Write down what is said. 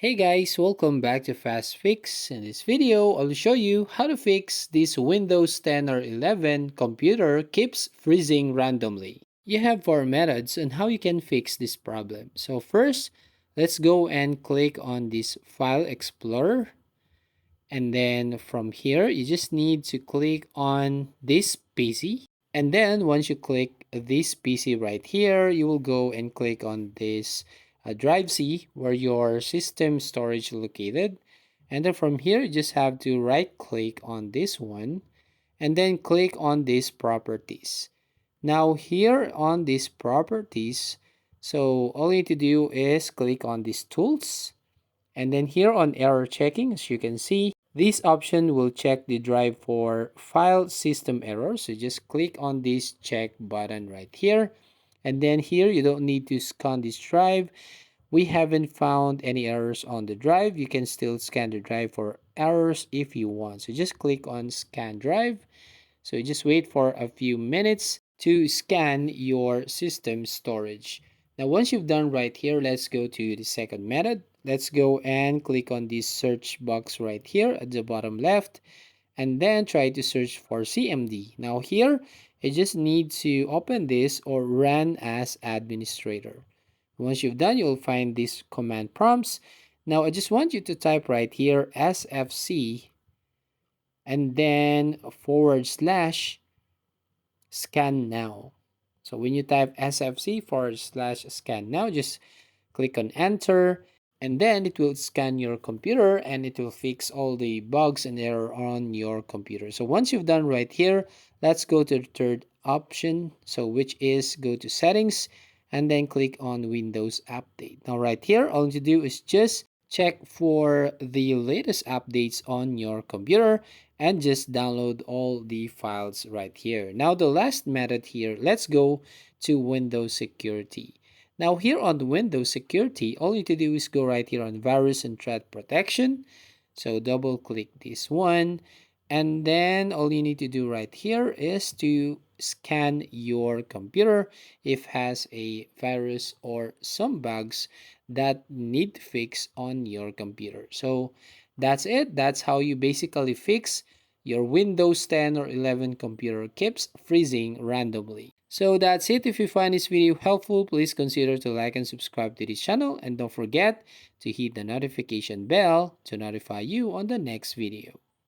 Hey guys, welcome back to Fast Fix. In this video, I'll show you how to fix this Windows 10 or 11 computer keeps freezing randomly. You have four methods on how you can fix this problem. So first, let's go and click on this File Explorer. And then from here, you just need to click on this PC. And then once you click this PC right here, you will go and click on this drive C where your system storage located. And then from here, you just have to right click on this one and then click on these properties. Now here on these properties, so all you need to do is click on these tools. And then here on error checking, as you can see, this option will check the drive for file system error. So just click on this check button right here. And then here, you don't need to scan this drive. We haven't found any errors on the drive. You can still scan the drive for errors if you want. So just click on scan drive. So just wait for a few minutes to scan your system storage. Now, once you've done right here, let's go to the second method. Let's go and click on this search box right here at the bottom left and then try to search for CMD. Now here, you just need to open this or run as administrator. Once you've done, you'll find these command prompts. Now I just want you to type right here SFC and then / scan now. So when you type SFC / scan now, just click on enter and then it will scan your computer and it will fix all the bugs and error on your computer. So once you've done right here, let's go to the third option. So which is go to settings and then click on Windows Update. Now right here, all you need to do is just check for the latest updates on your computer and just download all the files right here. Now the last method here, let's go to Windows Security. Now here on the Windows Security, all you need to do is go right here on Virus and Threat Protection. So double click this one. And then all you need to do right here is to scan your computer if it has a virus or some bugs that need to fix on your computer. So that's it. That's how you basically fix your Windows 10 or 11 computer keeps freezing randomly. So that's it. If you find this video helpful, please consider to like and subscribe to this channel and don't forget to hit the notification bell to notify you on the next video.